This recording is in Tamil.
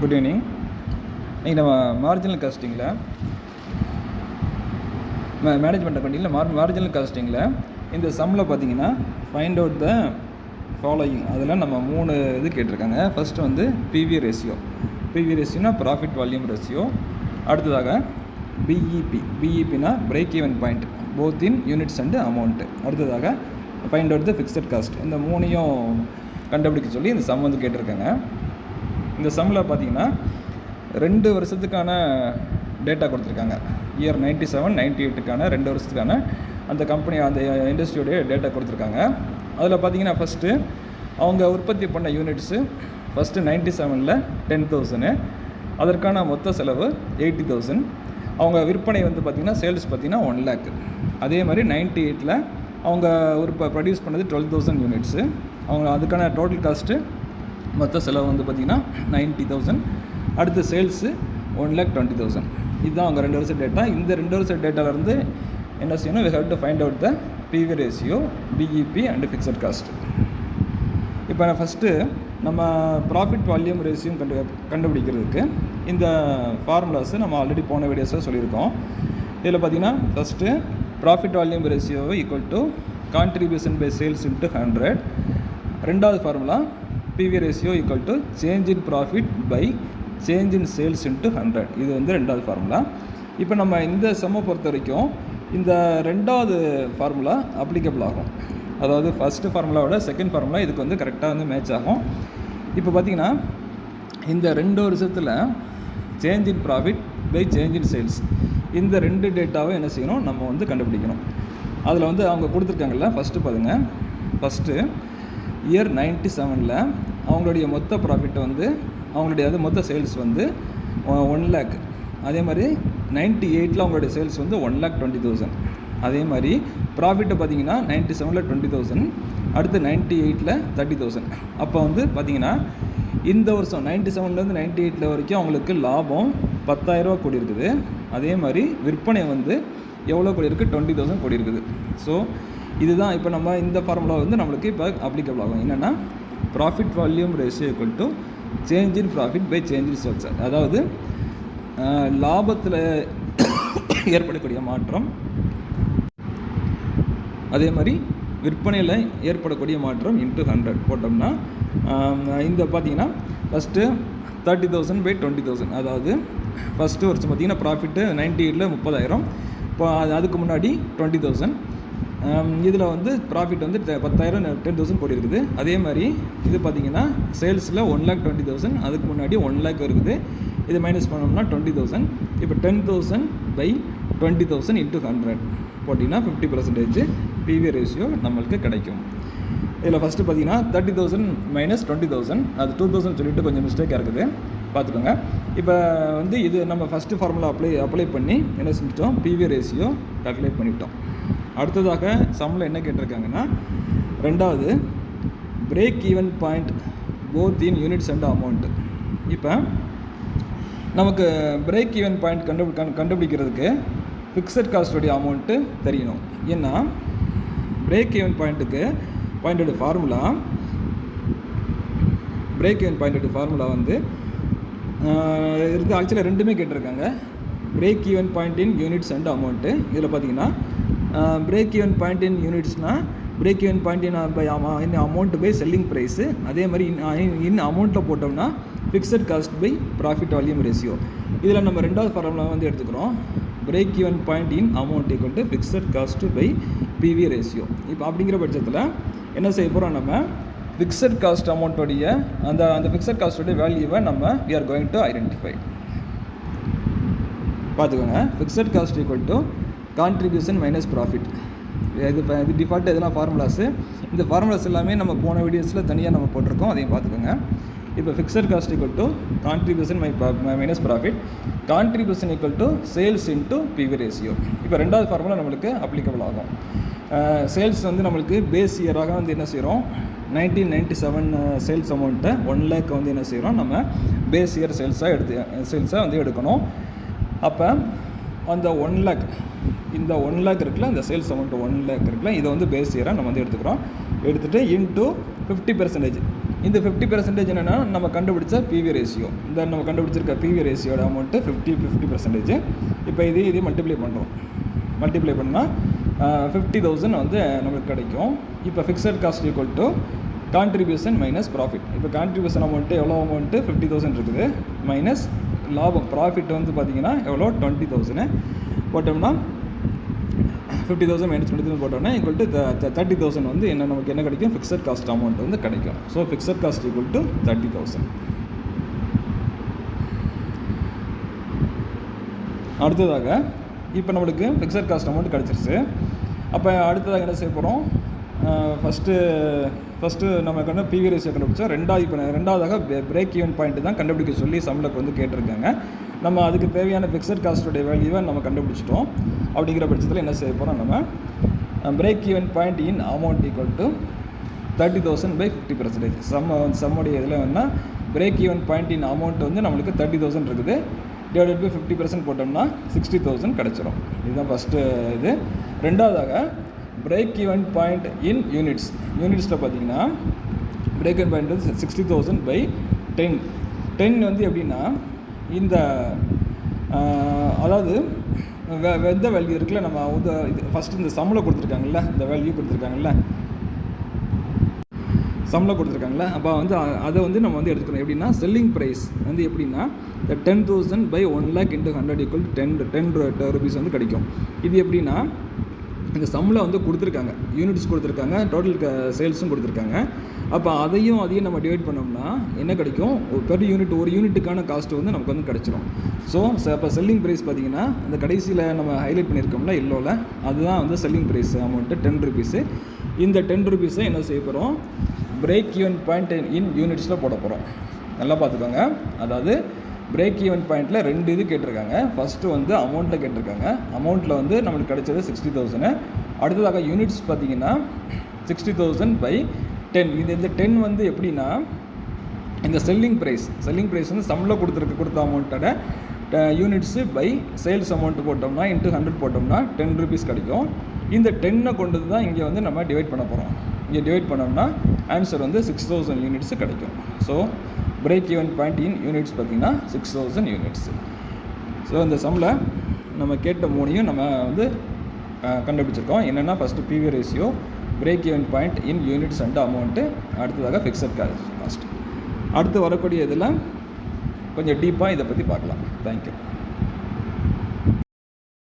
Good evening. இன்றைக்கி நம்ம மார்ஜினல் காஸ்டிங்கில் மேனேஜ்மெண்ட் அக்கௌண்டிங்கில் மார்ஜினல் காஸ்டிங்கில் இந்த சம்மில் பார்த்தீங்கன்னா ஃபைண்ட் அவுட் த ஃபாலோயிங். அதில் நம்ம 3 இது கேட்டிருக்காங்க. ஃபஸ்ட்டு வந்து பிவி ரேஷியோனா ப்ராஃபிட் வால்யூம் ரேஷியோ. அடுத்ததாக பிஇபினா break even point both in units and amount. அடுத்ததாக find out the fixed cost. இந்த 3ஐயும் கண்டுபிடிக்க சொல்லி இந்த சம் வந்து கேட்டிருக்காங்க. இந்த சம்மில் பார்த்தீங்கன்னா 2 வருஷத்துக்கான டேட்டா கொடுத்துருக்காங்க. இயர் 97, 98க்கான 2 வருஷத்துக்கான அந்த கம்பெனி அந்த இண்டஸ்ட்ரியோடைய டேட்டா கொடுத்துருக்காங்க. அதில் பார்த்தீங்கன்னா ஃபஸ்ட்டு அவங்க உற்பத்தி பண்ண யூனிட்ஸு ஃபஸ்ட்டு 97ல் 10,000, அதற்கான மொத்த செலவு 80,000. அவங்க விற்பனை வந்து பார்த்திங்கன்னா சேல்ஸ் பார்த்திங்கன்னா 1 lakh. அதே மாதிரி 98ல் அவங்க ப்ரொடியூஸ் பண்ணது 12,000 யூனிட்ஸு. அவங்க அதுக்கான டோட்டல் காஸ்ட்டு மொத்த செலவு வந்து பார்த்திங்கன்னா 90,000. அடுத்து சேல்ஸு 1,20,000. இதுதான் அவங்க 2 வருஷம் டேட்டா. இந்த 2 வருஷம் டேட்டாவிலேருந்து என்ன செய்யணும்? we have to find out the PV ratio, BEP and fixed cost. இப்போ ஃபஸ்ட்டு நம்ம ப்ராஃபிட் வால்யூம் ரேஷியோ கண்டுபிடிக்கிறதுக்கு இந்த ஃபார்முலாஸு நம்ம ஆல்ரெடி போன வீடியோஸில் சொல்லியிருக்கோம். இதில் பார்த்தீங்கன்னா first profit volume ratio equal to contribution by sales into 100. ரெண்டாவது formula PV ratio equal to change in profit by change in sales into 100. இது வந்து ரெண்டாவது ஃபார்முலா. இப்போ நம்ம இந்த சம்மை பொறுத்த வரைக்கும் இந்த ரெண்டாவது ஃபார்முலா அப்ளிகபிள் ஆகும். அதாவது ஃபஸ்ட்டு ஃபார்முலாவோட செகண்ட் ஃபார்முலா இதுக்கு வந்து கரெக்டாக வந்து மேட்ச் ஆகும். இப்போ பார்த்திங்கன்னா இந்த 2 வருஷத்தில் change in profit by change in sales இந்த 2 டேட்டாவை என்ன செய்யணும்? நம்ம வந்து கண்டுபிடிக்கணும். அதில் வந்து அவங்க கொடுத்துருக்காங்கல்ல, ஃபஸ்ட்டு பாருங்கள். ஃபஸ்ட்டு இயர் 97ல் அவங்களுடைய மொத்த ப்ராஃபிட்டை வந்து அவங்களுடைய மொத்த சேல்ஸ் வந்து 1 lakh. அதே மாதிரி 98ல் அவங்களுடைய சேல்ஸ் வந்து 1,20,000. அதே மாதிரி ப்ராஃபிட்டை பார்த்தீங்கன்னா 97ல் 20,000, அடுத்து 98ல் 30,000. அப்போ வந்து பார்த்திங்கன்னா இந்த வருஷம் 97லேருந்து 98 வரைக்கும் அவங்களுக்கு லாபம் 10,000 கோடி இருக்குது. அதே மாதிரி விற்பனை வந்து எவ்வளோ கோடி இருக்குது? 20,000 கோடி இருக்குது. ஸோ இதுதான் இப்போ நம்ம இந்த ஃபார்முலா வந்து நம்மளுக்கு இப்போ அப்ளிகபிள் ஆகும். என்னென்னா profit volume ratio equal to change in profit by change in sales. அதாவது லாபத்தில் ஏற்படக்கூடிய மாற்றம், அதே மாதிரி விற்பனையில் ஏற்படக்கூடிய மாற்றம் இன்ட்டு 100 போட்டோம்னா இந்த பார்த்திங்கன்னா ஃபஸ்ட்டு 30,000 பை 20,000. அதாவது ஃபஸ்ட்டு வருஷம் பார்த்திங்கன்னா ப்ராஃபிட்டு 98ல் 30,000. இப்போ அதுக்கு முன்னாடி 20,000. இதில் வந்து ப்ராஃபிட் வந்து 10,000 10,000 கோடி இருக்குது. அதே மாதிரி இது பார்த்திங்கன்னா சேல்ஸில் 1,20,000, அதுக்கு முன்னாடி 1 lakh இருக்குது. இது மைனஸ் பண்ணோம்னா 20,000. இப்போ 10,000 பை 20,000 இன்ட்டு 100 போட்டிங்கன்னா 50% பிவி ரேஷியோ நம்மளுக்கு கிடைக்கும். இதில் ஃபஸ்ட்டு பார்த்திங்கன்னா 30,000 மைனஸ் 20,000, அது 2,000 சொல்லிட்டு கொஞ்சம் மிஸ்டேக்காக இருக்குது, பார்த்துக்கோங்க. இப்போ வந்து இது நம்ம ஃபஸ்ட்டு ஃபார்முலா அப்ளை பண்ணி என்ன செஞ்சிட்டோம்? பிவி ரேஷியோ கால்குலேட் பண்ணிவிட்டோம். அடுத்ததாக சம்மில் என்ன கேட்டிருக்காங்கன்னா, ரெண்டாவது break even point both in units and amount. இப்போ நமக்கு பிரேக் ஈவன் பாயிண்ட் கண்டுபிடிக்கிறதுக்கு ஃபிக்ஸட் காஸ்டோடைய அமௌண்ட்டு தெரியணும். ஏன்னா பிரேக் ஈவன் பாயிண்டோட ஃபார்முலா வந்து இருக்குது. ஆக்சுவலாக ரெண்டுமே கேட்டிருக்காங்க. Break even point in units and amount. இதில் பார்த்தீங்கன்னா பிரேக் ஈவன் பாயிண்ட் இன் யூனிட்ஸ்னால் break even point in amount by selling price. அதே மாதிரி இன் அமௌண்ட்டில் போட்டோம்னா fixed cost by profit volume ratio. இதில் நம்ம ரெண்டாவது ஃபார்முலா வந்து எடுத்துக்கிறோம். Break even point in amount equal to fixed cost by PV ratio. இப்போ அப்படிங்கிற பட்சத்தில் என்ன செய்ய போகிறோம்? நம்ம ஃபிக்ஸட் காஸ்ட் அமௌண்ட்டோடைய அந்த ஃபிக்ஸட் காஸ்ட்டோடைய வேல்யூவை நம்ம we are going to identify. பார்த்துக்கோங்க. Fixed cost equal to contribution minus profit. இது டிஃபால்ட் எதெல்லாம் ஃபார்முலாஸு. இந்த ஃபார்முலாஸ் எல்லாமே நம்ம போன வீடியோஸில் தனியாக நம்ம போட்டிருக்கோம், அதையும் பார்த்துக்கோங்க. இப்போ fixed cost equal to contribution minus profit, contribution equal to sales into PV ratio. இப்போ ரெண்டாவது ஃபார்முலா நம்மளுக்கு அப்ளிகபிள் ஆகும். சேல்ஸ் வந்து நம்மளுக்கு பேஸ் இயராக வந்து என்ன செய்கிறோம்? 1997 சேல்ஸ் அமௌண்ட்டை 1 lakh வந்து என்ன செய்கிறோம்? நம்ம பேஸ் இயர் சேல்ஸாக வந்து எடுக்கணும். அப்போ அந்த 1 lakh, இந்த 1 lakh இருக்குல்ல, இந்த சேல்ஸ் அமௌண்ட் 1 lakh இருக்குல்ல, இதை வந்து பேஸ் இயராக நம்ம வந்து எடுத்துக்கிறோம். எடுத்துகிட்டு இன்ட்டு 50%. இந்த 50% என்னென்னா நம்ம கண்டுபிடிச்ச பிவி ரேஷியோ. இந்த நம்ம கண்டுபிடிச்சிருக்க பிவி ரேஷியோட அமௌண்ட்டு 50%. இப்போ இதே மல்டிப்ளை பண்ணுறோம். மல்டிப்ளை பண்ணால் 50,000 வந்து நமக்கு கிடைக்கும். இப்போ fixed cost equal to contribution minus profit. இப்போ கான்ட்ரிபியூஷன் அமௌண்ட்டு எவ்வளோ அமௌண்ட்டு 50,000 இருக்குது, மைனஸ் லாபம் ப்ராஃபிட் வந்து பார்த்திங்கன்னா எவ்வளோ 20,000 போட்டோம்னா 50,000 மைனஸ் 20,000 போட்டோம்னா ஈக்குவல் டு 30,000 வந்து என்ன நமக்கு என்ன கிடைக்கும், ஃபிக்ஸட் காஸ்ட் அமௌண்ட் வந்து கிடைக்கும். So fixed cost equal to 30,000. அடுத்ததாக இப்போ நம்மளுக்கு ஃபிக்ஸட் காஸ்ட் அமௌண்ட் கிடச்சிருச்சு. அப்போ அடுத்ததாக என்ன செய்ய போகிறோம், ஃபஸ்ட்டு நமக்கு வந்து பிவி ரேஷியோ கண்டுபிடிச்சோம். ரெண்டாவதாக பிரேக் ஈவன் பாயிண்ட் தான் கண்டுபிடிக்க சொல்லி சம்மில் வந்து கேட்டிருக்காங்க. நம்ம அதுக்கு தேவையான ஃபிக்ஸட் காஸ்ட்டோடைய வேல்யூவை நம்ம கண்டுபிடிச்சிட்டோம். அப்படிங்கிற பட்சத்தில் என்ன செய்ய போகிறோம், நம்ம break even point in amount equal to 30,000 by 50%. சம்முடைய இதில் வேணால் break even point in amount வந்து நம்மளுக்கு 30,000 இருக்குது, டிவைடட் பை 50% போட்டோம்னா 60,000 கிடச்சிரும். இதுதான் ஃபஸ்ட்டு இது. ரெண்டாவதாக பிரேக் ஈவன் பாயிண்ட் இன் யூனிட்ஸில் பார்த்தீங்கன்னா பிரேக் ஈவன் பாயிண்ட் வந்து 60,000 பை 10 வந்து எப்படின்னா இந்த அதாவது எந்த வேல்யூ இருக்குல்ல, நம்ம வந்து இது ஃபஸ்ட்டு இந்த சம்மில் கொடுத்துருக்காங்கல்ல, இந்த வேல்யூ கொடுத்துருக்காங்கல்ல, சம்மில் கொடுத்துருக்காங்களே, அப்போ வந்து அதை வந்து நம்ம வந்து எடுத்துக்கணும். எப்படின்னா செல்லிங் ப்ரைஸ் வந்து எப்படின்னா 10,000 by 1 lakh into 100 equal to 10 rupees வந்து கிடைக்கும். இது எப்படின்னா இந்த சம்மில் வந்து கொடுத்துருக்காங்க, யூனிட்ஸ் கொடுத்துருக்காங்க, டோட்டல் சேல்ஸும் கொடுத்துருக்காங்க. அப்போ அதையும் நம்ம டிவைட் பண்ணோம்னா என்ன கிடைக்கும், பெர் யூனிட் ஒரு யூனிட்டுக்கான காஸ்ட்டு வந்து நமக்கு வந்து கிடச்சிரும். ஸோ அப்போ செல்லிங் ப்ரைஸ் பார்த்திங்கன்னா இந்த கடைசியில் நம்ம ஹைலைட் பண்ணியிருக்கோம்ல எல்லோவில், அதுதான் வந்து செல்லிங் ப்ரைஸ் அமௌண்ட்டு 10 rupees. இந்த 10 rupees என்ன செய்ய போகிறோம், பிரேக் ஈவன் பாயிண்ட் இன் யூனிட்ஸில் போட போகிறோம். நல்லா பார்த்துக்கோங்க. அதாவது பிரேக் ஈவன் பாயிண்ட்டில் 2 இது கேட்டிருக்காங்க. ஃபஸ்ட்டு வந்து அமௌண்ட்டில் கேட்டிருக்காங்க. அமௌண்ட்டில் வந்து நம்மளுக்கு கிடைச்சது 60,000. அடுத்ததாக யூனிட்ஸ் பார்த்திங்கன்னா 60,000 பை 10. இந்த 10 வந்து எப்படின்னா இந்த செல்லிங் ப்ரைஸ் வந்து சம்மில் கொடுத்த அமௌண்ட்டோட யூனிட்ஸு பை சேல்ஸ் அமௌண்ட்டு போட்டோம்னா இன்ட்டு 100 போட்டோம்னா 10 rupees கிடைக்கும். இந்த 10 கொண்டு தான் இங்கே வந்து நம்ம டிவைட் பண்ண போகிறோம். இங்கே டிவைட் பண்ணோம்னா ஆன்சர் வந்து 6,000 யூனிட்ஸு கிடைக்கும். So break even point in units பார்த்திங்கன்னா 6,000 யூனிட்ஸு. ஸோ இந்த சம்மில் நம்ம கேட்ட 3 நம்ம வந்து கண்டுபிடிச்சிருக்கோம். என்னென்னா first PV ratio, break even point in units and amount, அடுத்ததாக ஃபிக்ஸட் காஸ்ட். அடுத்து வரக்கூடிய இதில் கொஞ்சம் டீப்பாக இதை பற்றி பார்க்கலாம். தேங்க்யூ.